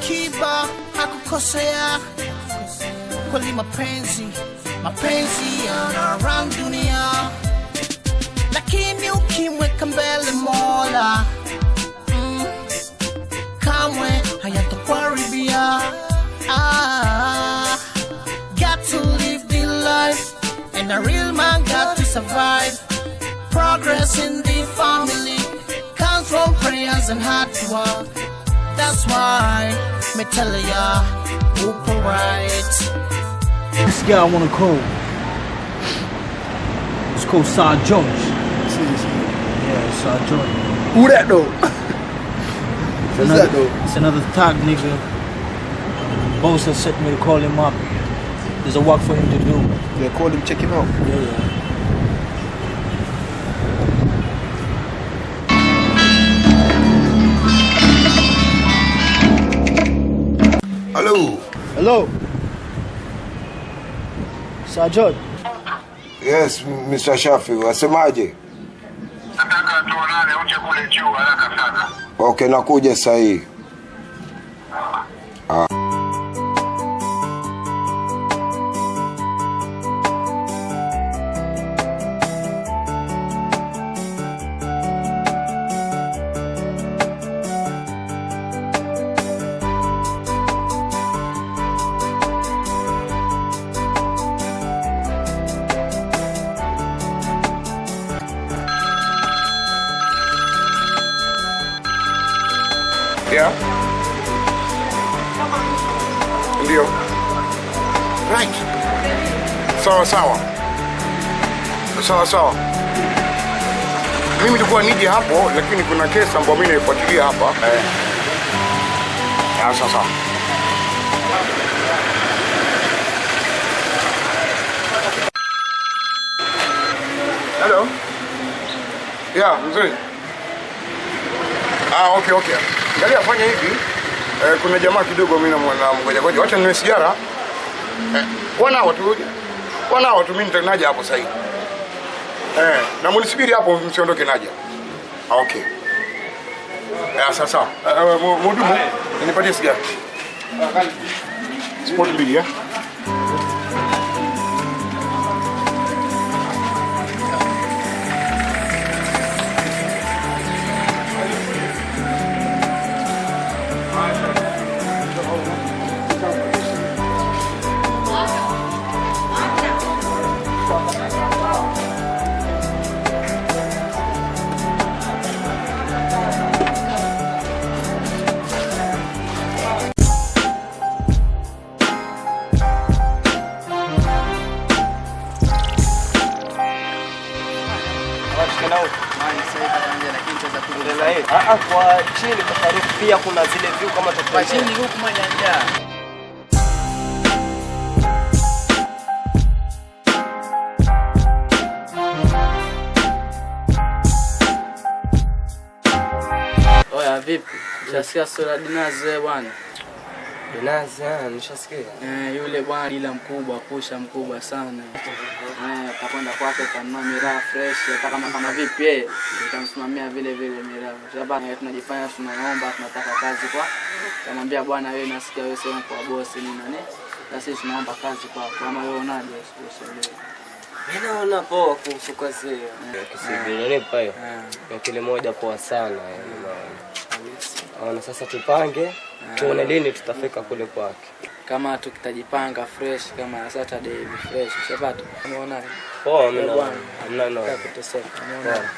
Alikiba hakukosea, kweli mapenzi around dunia, lakini ukimweka mbele Mola kamwe hayatakuharibia. Got to live the life, and a real man got to survive. Progress in the family comes from prayers and hard work. That's why me tell ya, hope right. This guy I wanna call. It's called Sir George. Yeah, Sir George. Who that though? What's that though? It's another tag nigga. Boss has set me to call him up. There's a work for him to do. Yeah, call him, check him out. Yeah. Hello. Hello. Sir George. Yes, Mr. Shafi, wasemaje? Nataka tuonane uje kule juu haraka sana. Okay, nakuja sasa hii. Yeah. Ndio. Right. Sawa. Mimi nilikuwa nije hapo, lakini kuna kesi ambayo mimi naifuatilia hapa. Sawa. Hello. Yeah, mzuri. Okay. Angalia fanya hivi. Kuna jamaa kidogo mimi na ngoja. Wacha niwe sigara. Wana watu mimi nitanaja hapo sasa hivi. Na mnisubiri hapo msiondoke naja. Okay. Sasa. Mhudumu, nipatie sigara. Sport mbili ya. Kwa chini kwa karibu pia kuna zile view kama tofauti. Chini huku manyanja. Oya vipi? Nishasikia sura Dinaze bwana. Dinaze, nishasikia. Yule bwana ila mkubwa, pusha mkubwa sana. Atakwenda kwake kanunua miraa fresh, hata kama vipi nitamsimamia vile miraa. Sababu tunajifanya tunaomba, tunataka kazi kwa. Anamwambia bwana wewe nasikia wewe sema kwa boss ni nani? Na sisi tunaomba kazi kwa kama wewe unaje usielewe. Mimi naona poa kuhusu kazi hiyo. Kisibiri pale. Kwa kile moja poa sana. Sasa tupange tuone lini tutafika kule kwake. Kama tukitajipanga fresh kama Saturday fresh, usipata. Unaona? Poa mimi naona. Hamna no. Kuteseka. Unaona?